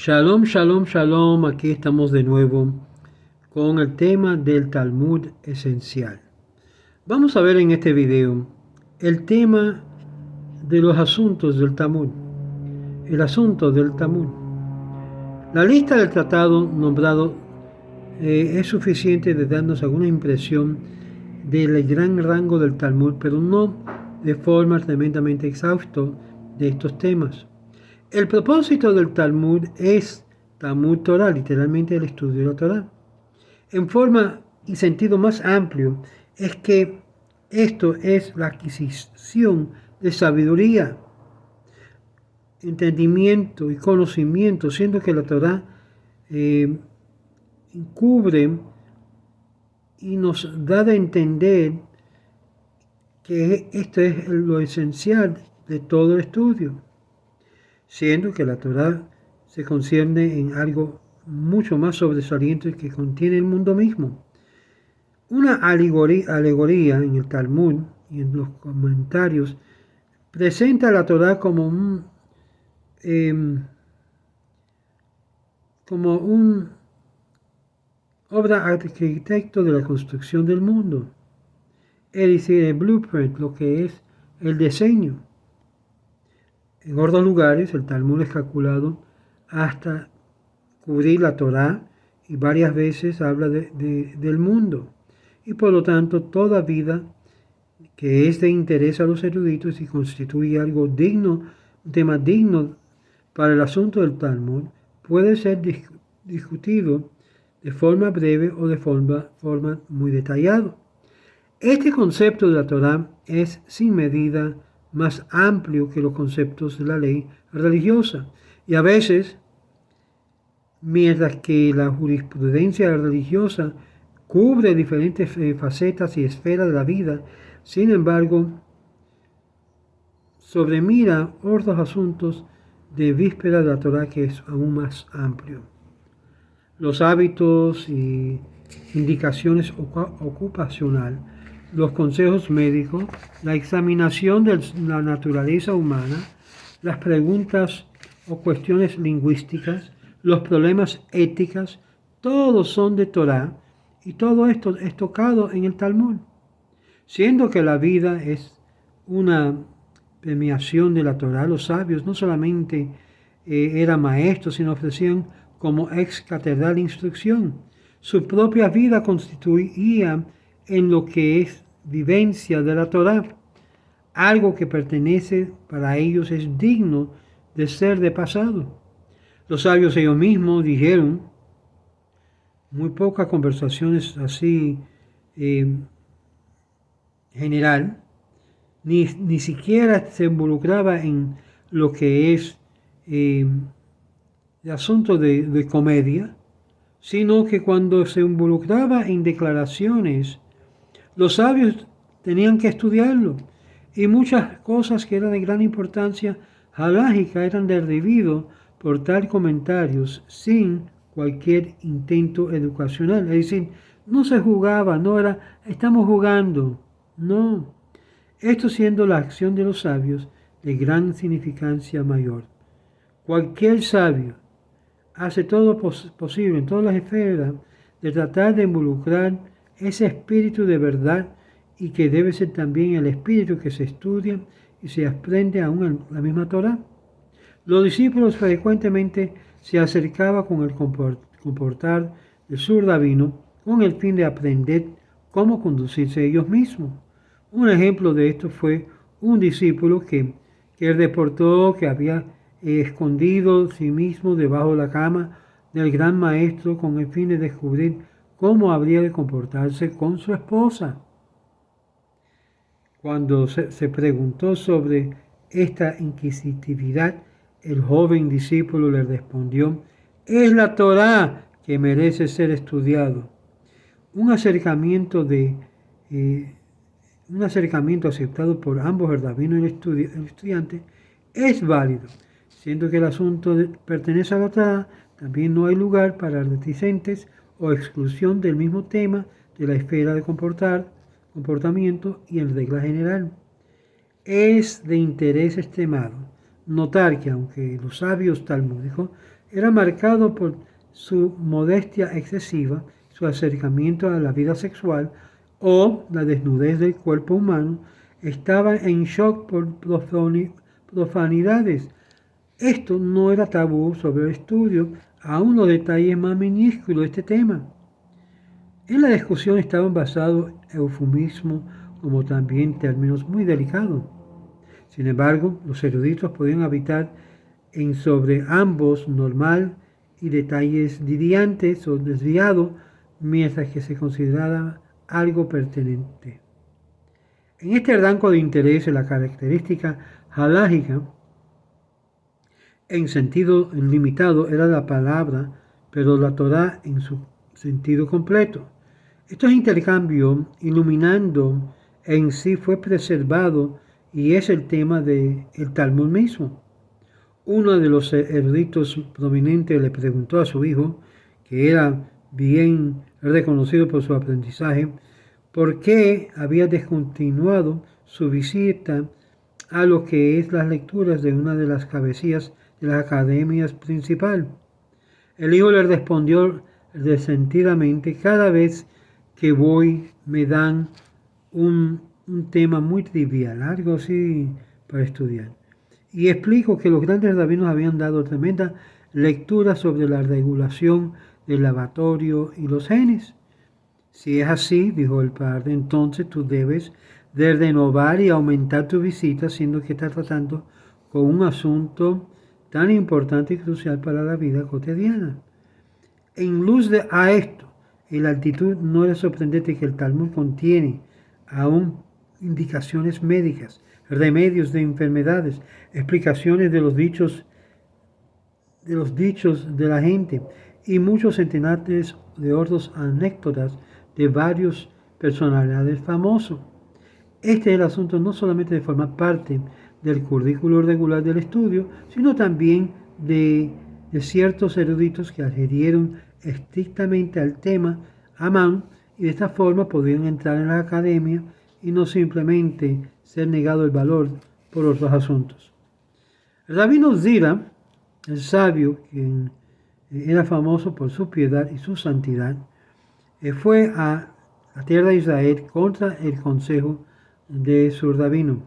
Shalom, shalom, shalom. Aquí estamos de nuevo con el tema del Talmud esencial. Vamos a ver en este video el tema de los asuntos del Talmud. El asunto del Talmud. La lista del tratado nombrado es suficiente de darnos alguna impresión del gran rango del Talmud, pero no de forma tremendamente exhausta de estos temas. El propósito del Talmud es Talmud Torah, literalmente el estudio de la Torah. En forma y sentido más amplio, es que esto es la adquisición de sabiduría, entendimiento y conocimiento, siendo que la Torah cubre y nos da de entender que esto es lo esencial de todo el estudio, siendo que la Torah se concierne en algo mucho más sobresaliente que contiene el mundo mismo. Una alegoría en el Talmud y en los comentarios presenta a la Torah como un obra arquitecto de la construcción del mundo, es decir, el blueprint, lo que es el diseño. En otros lugares, el Talmud es calculado hasta cubrir la Torá y varias veces habla del mundo. Y por lo tanto, toda vida que es de interés a los eruditos y constituye algo digno, un tema digno para el asunto del Talmud, puede ser discutido de forma breve o de forma muy detallada. Este concepto de la Torá es sin medida más amplio que los conceptos de la ley religiosa, y a veces, mientras que la jurisprudencia religiosa cubre diferentes facetas y esferas de la vida, sin embargo, sobremira otros asuntos de víspera de la Torá que es aún más amplio. Los hábitos y indicaciones ocupacionales, los consejos médicos, la examinación de la naturaleza humana, las preguntas o cuestiones lingüísticas, los problemas éticos, todos son de Torá y todo esto es tocado en el Talmud. Siendo que la vida es una premiación de la Torá, los sabios no solamente eran maestros, sino ofrecían como ex catedral instrucción. Su propia vida constituía en lo que es vivencia de la Torá. Algo que pertenece para ellos es digno de ser de pasado. Los sabios ellos mismos dijeron, muy pocas conversaciones así general, ni siquiera se involucraba en lo que es el asunto de comedia, sino que cuando se involucraba en declaraciones, los sabios tenían que estudiarlo, y muchas cosas que eran de gran importancia halágica eran derribadas por tal comentarios sin cualquier intento educacional. Es decir, no se jugaba, no era, estamos jugando, no. Esto siendo la acción de los sabios de gran significancia mayor. Cualquier sabio hace todo posible en todas las esferas de tratar de involucrar ese espíritu de verdad, y que debe ser también el espíritu que se estudia y se aprende aún en la misma Torá. Los discípulos frecuentemente se acercaban con el comportar del su rabino con el fin de aprender cómo conducirse ellos mismos. Un ejemplo de esto fue un discípulo que reportó que había escondido sí mismo debajo de la cama del gran maestro con el fin de descubrir cómo habría de comportarse con su esposa. Cuando se preguntó sobre esta inquisitividad, el joven discípulo le respondió: es la Torá que merece ser estudiado. Un acercamiento aceptado por ambos, el rabino y el estudiante, es válido. Siendo que el asunto pertenece a la Torá, también no hay lugar para reticentes o exclusión del mismo tema de la esfera de comportamiento y en regla general. Es de interés extremado notar que aunque los sabios talmúdicos era marcado por su modestia excesiva, su acercamiento a la vida sexual o la desnudez del cuerpo humano. Estaba en shock por profanidades. Esto no era tabú sobre el estudio, aún los detalles más minúsculos de este tema. En la discusión estaban basados eufemismos como también términos muy delicados. Sin embargo, los eruditos podían habitar en sobre ambos normal y detalles didiantes o desviados, mientras que se consideraba algo pertinente. En este rango de interés, la característica halágica en sentido limitado era la palabra, pero la Torá en su sentido completo. Estos intercambios, iluminando en sí, fue preservado y es el tema del Talmud mismo. Uno de los eruditos prominentes le preguntó a su hijo, que era bien reconocido por su aprendizaje, por qué había descontinuado su visita a lo que es las lecturas de una de las cabecillas de las academias principal. El hijo le respondió resentidamente: cada vez que voy me dan un tema muy trivial, algo así para estudiar. Y explico que los grandes rabinos habían dado tremenda lectura sobre la regulación del lavatorio y los genes. Si es así, dijo el padre, entonces tú debes de renovar y aumentar tu visita, siendo que estás tratando con un asunto tan importante y crucial para la vida cotidiana. En luz a esto, en la actitud no es sorprendente que el Talmud contiene aún indicaciones médicas, remedios de enfermedades, explicaciones de los dichos de la gente y muchos centenares de otras anécdotas de varios personalidades famosos. Este es el asunto no solamente de formar parte del currículo regular del estudio, sino también de ciertos eruditos que adhirieron estrictamente al tema a mano y de esta forma podían entrar en la academia y no simplemente ser negado el valor por otros asuntos. El rabino Zira, el sabio, quien era famoso por su piedad y su santidad, fue a la tierra de Israel contra el consejo de su rabino,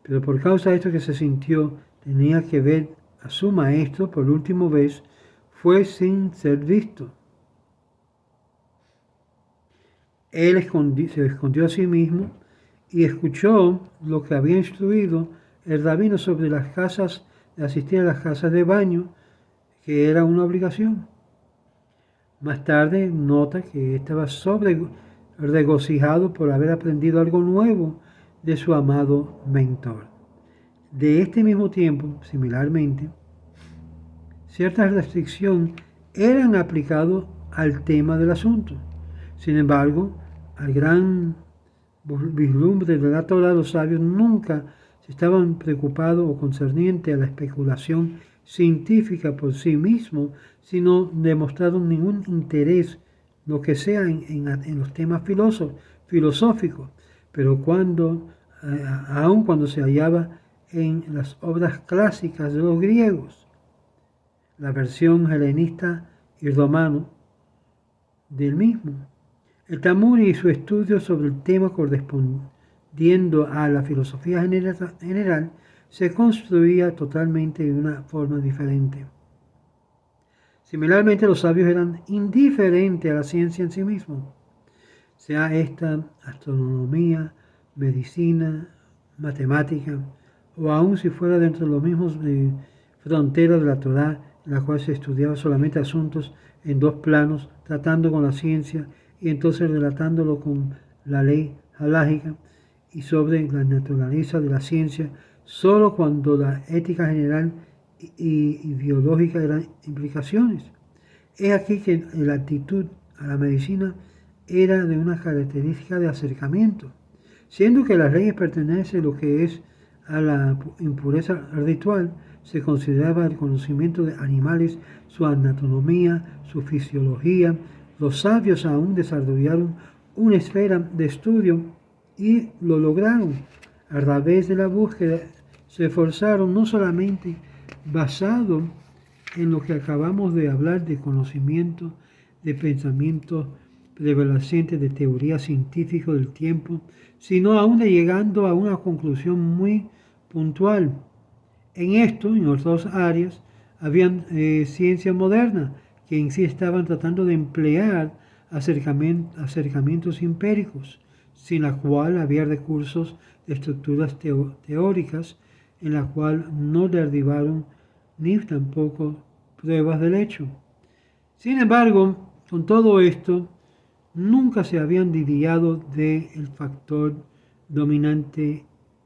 pero por causa de esto que se sintió tenía que ver a su maestro por última vez, fue sin ser visto. Él se escondió a sí mismo y escuchó lo que había instruido el rabino sobre las casas, de asistir a las casas de baño, que era una obligación. Más tarde nota que estaba regocijado por haber aprendido algo nuevo de su amado mentor. De este mismo tiempo, similarmente, ciertas restricciones eran aplicadas al tema del asunto. Sin embargo, al gran vislumbre de la Torá, los sabios nunca se estaban preocupados o concernientes a la especulación científica por sí mismo, sino demostraron ningún interés, lo que sea, en los temas filosóficos, pero aun cuando se hallaba en las obras clásicas de los griegos, la versión helenista y romano del mismo. El Talmud y su estudio sobre el tema correspondiendo a la filosofía general se construía totalmente de una forma diferente. Similarmente, los sabios eran indiferentes a la ciencia en sí mismo, sea esta astronomía, medicina, matemática, o aun si fuera dentro de los mismos fronteras de la Torá, en la cual se estudiaba solamente asuntos en dos planos, tratando con la ciencia y entonces relatándolo con la ley halágica y sobre la naturaleza de la ciencia, solo cuando la ética general y biológica eran implicaciones. Es aquí que la actitud a la medicina era de una característica de acercamiento, siendo que las leyes pertenecen a lo que es a la impureza ritual, se consideraba el conocimiento de animales, su anatomía, su fisiología. Los sabios aún desarrollaron una esfera de estudio y lo lograron. A través de la búsqueda se esforzaron no solamente basado en lo que acabamos de hablar de conocimiento, de pensamientos prevalecientes, de teoría científica del tiempo, sino aún de llegando a una conclusión muy puntual. En esto, en otras áreas, habían ciencia moderna que en sí estaban tratando de emplear acercamientos empíricos, sin la cual había recursos de estructuras teóricas en la cual no derribaron ni tampoco pruebas del hecho. Sin embargo, con todo esto, nunca se habían desviado del factor dominante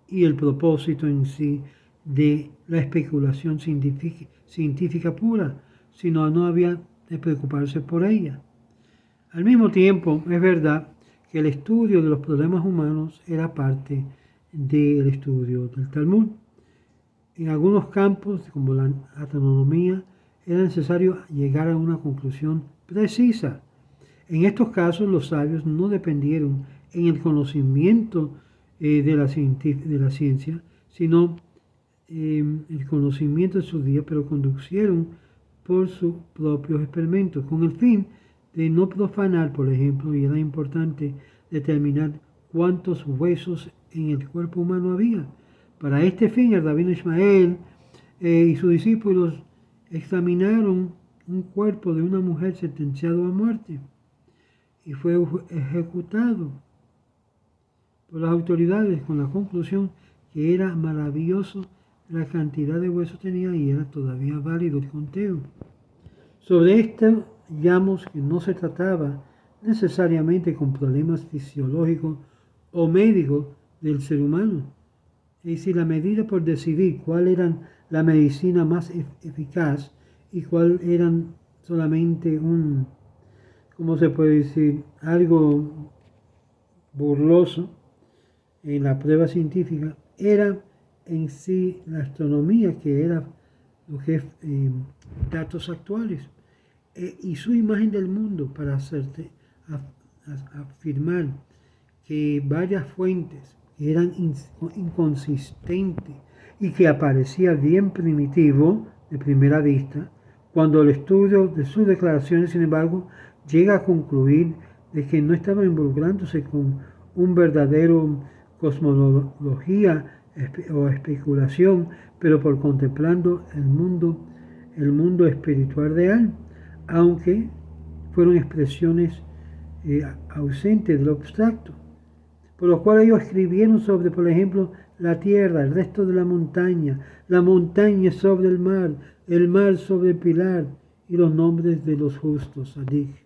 y el propósito en sí de la especulación científica pura, sino no había de preocuparse por ella. Al mismo tiempo, es verdad que el estudio de los problemas humanos era parte del estudio del Talmud. En algunos campos, como la astronomía, era necesario llegar a una conclusión precisa. En estos casos, los sabios no dependieron en el conocimiento de la ciencia, sino el conocimiento de su día, pero conducieron por sus propios experimentos, con el fin de no profanar, por ejemplo, y era importante determinar cuántos huesos en el cuerpo humano había. Para este fin, el rabino Ismael y sus discípulos examinaron un cuerpo de una mujer sentenciado a muerte y fue ejecutado por las autoridades con la conclusión que era maravilloso la cantidad de huesos tenía y era todavía válido el conteo. Sobre esto, digamos que no se trataba necesariamente con problemas fisiológicos o médicos del ser humano. Es decir, la medida por decidir cuál era la medicina más eficaz y cuál eran solamente ¿cómo se puede decir? Algo burloso en la prueba científica, era en sí la astronomía, que era lo que es datos actuales, y su imagen del mundo para hacerte afirmar que varias fuentes eran inconsistentes y que aparecía bien primitivo de primera vista, cuando el estudio de sus declaraciones, sin embargo, llega a concluir de que no estaba involucrándose con un verdadero cosmología o especulación, pero por contemplando el mundo espiritual real, aunque fueron expresiones ausentes de lo abstracto. Por lo cual ellos escribieron sobre, por ejemplo, la tierra, el resto de la montaña sobre el mar sobre el pilar, y los nombres de los justos, Sadik.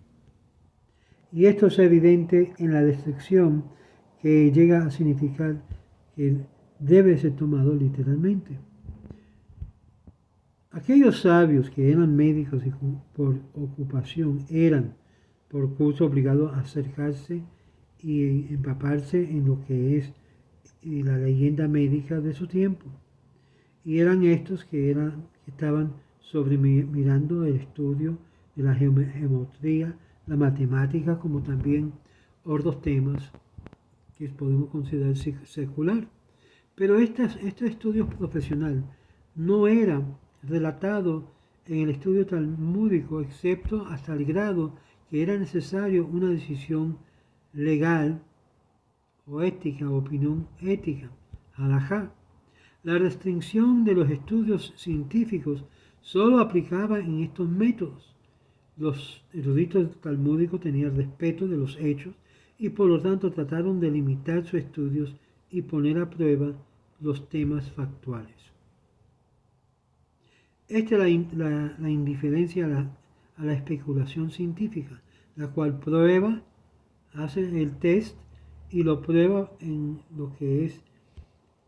Y esto es evidente en la descripción que llega a significar que debe ser tomado literalmente. Aquellos sabios que eran médicos y por ocupación eran por curso obligados a acercarse y empaparse en lo que es la leyenda médica de su tiempo. Y eran estos que estaban mirando el estudio de la geometría, la matemática, como también otros temas que podemos considerar secular. Pero este estudio profesional no era relatado en el estudio talmúdico, excepto hasta el grado que era necesario una decisión legal o ética, opinión ética, halajá. La restricción de los estudios científicos solo aplicaba en estos métodos. Los eruditos talmúdicos tenían respeto de los hechos y por lo tanto trataron de limitar sus estudios y poner a prueba los temas factuales. Esta es la indiferencia a la especulación científica, la cual prueba, hace el test y lo prueba en lo que es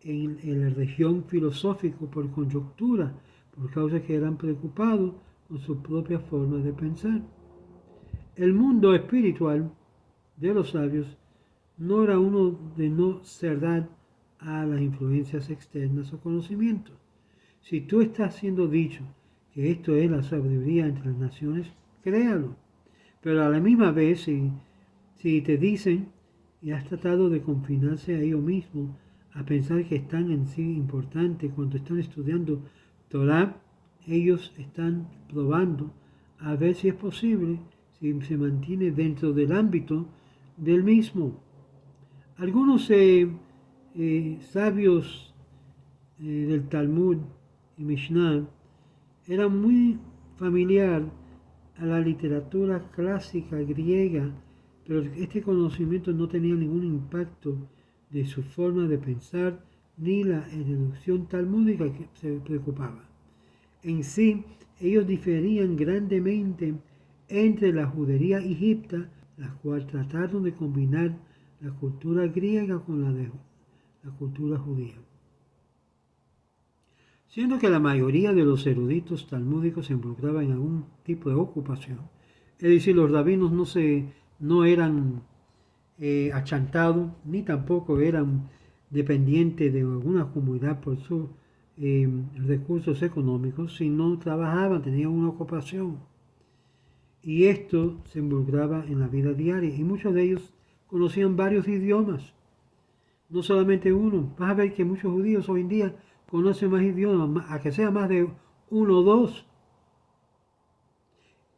en la región filosófica por conjuntura, por causa que eran preocupados con su propia forma de pensar. El mundo espiritual de los sabios no era uno de no cerrar a las influencias externas o conocimientos. Si tú estás siendo dicho que esto es la sabiduría entre las naciones, créalo. Pero a la misma vez, si te dicen y has tratado de confinarse a ellos mismos, a pensar que están en sí importantes cuando están estudiando Torah, ellos están probando a ver si es posible, si se mantiene dentro del ámbito del mismo. Algunos sabios del Talmud y Mishnah eran muy familiar a la literatura clásica griega, pero este conocimiento no tenía ningún impacto de su forma de pensar ni la erudición talmúdica que se preocupaba. En sí, ellos diferían grandemente entre la judería egipcia, la cual trataron de combinar la cultura griega con la cultura judía. Siendo que la mayoría de los eruditos talmúdicos se involucraban en algún tipo de ocupación, es decir, los rabinos no eran achantados, ni tampoco eran dependientes de alguna comunidad por sus recursos económicos, sino trabajaban, tenían una ocupación. Y esto se involucraba en la vida diaria, y muchos de ellos conocían varios idiomas, no solamente uno. Vas a ver que muchos judíos hoy en día conocen más idiomas, a que sea más de uno o dos.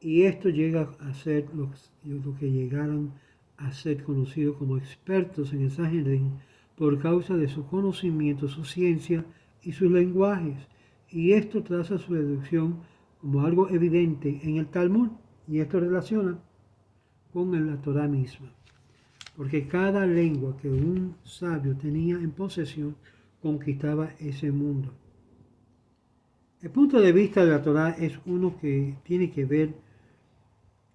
Y esto llega a ser lo que llegaron a ser conocidos como expertos en el Sanhedrin por causa de su conocimiento, su ciencia y sus lenguajes. Y esto traza su deducción como algo evidente en el Talmud, y esto relaciona con la Torah misma. Porque cada lengua que un sabio tenía en posesión conquistaba ese mundo. El punto de vista de la Torah es uno que tiene que ver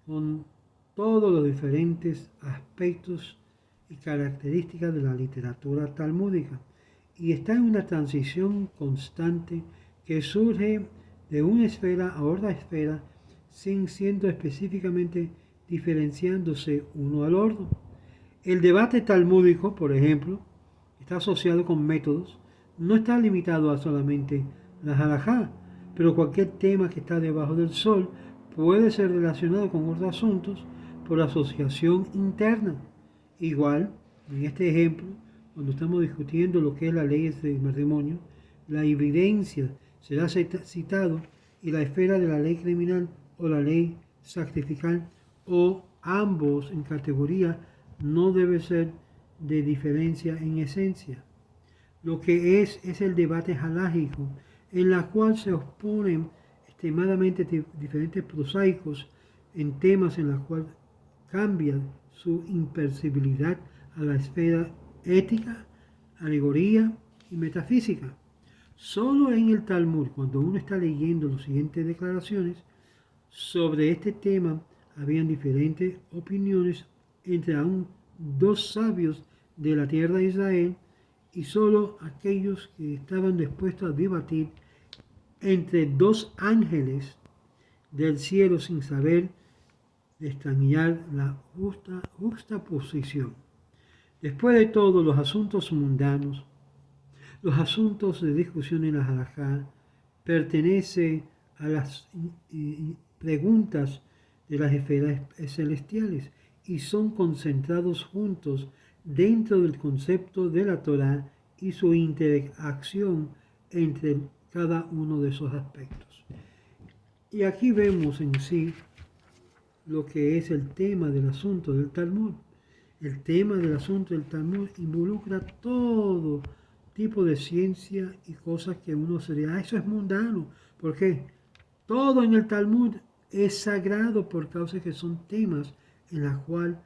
con todos los diferentes aspectos y características de la literatura talmúdica, y está en una transición constante que surge de una esfera a otra esfera sin siendo específicamente diferenciándose uno al otro. El debate talmúdico, por ejemplo, está asociado con métodos, no está limitado a solamente la halajá, pero cualquier tema que está debajo del sol puede ser relacionado con otros asuntos por asociación interna. Igual, en este ejemplo, cuando estamos discutiendo lo que es la ley de matrimonio, la evidencia será citado y la esfera de la ley criminal o la ley sacrificial o ambos en categoría no debe ser de diferencia en esencia. Lo que es el debate halágico, en la cual se oponen extremadamente diferentes prosaicos en temas en los cuales cambian su imperceptibilidad a la esfera ética, alegoría y metafísica. Solo en el Talmud, cuando uno está leyendo las siguientes declaraciones sobre este tema, habían diferentes opiniones entre aún dos sabios de la tierra de Israel, y solo aquellos que estaban dispuestos a debatir entre dos ángeles del cielo sin saber extrañar la justa posición. Después de todo, los asuntos mundanos, los asuntos de discusión en la halajá, pertenecen a las preguntas de las esferas celestiales y son concentrados juntos dentro del concepto de la Torá y su interacción entre cada uno de esos aspectos. Y aquí vemos en sí lo que es el tema del asunto del Talmud. El tema del asunto del Talmud involucra todo tipo de ciencia y cosas que uno se diría, eso es mundano. ¿Por qué? Todo en el Talmud es sagrado por causa de que son temas en los cuales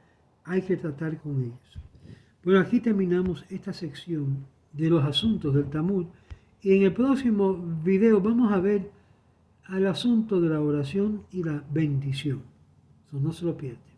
hay que tratar con ellos. Bueno, aquí terminamos esta sección de los asuntos del Talmud, y en el próximo video vamos a ver al asunto de la oración y la bendición. Eso no se lo pierdan.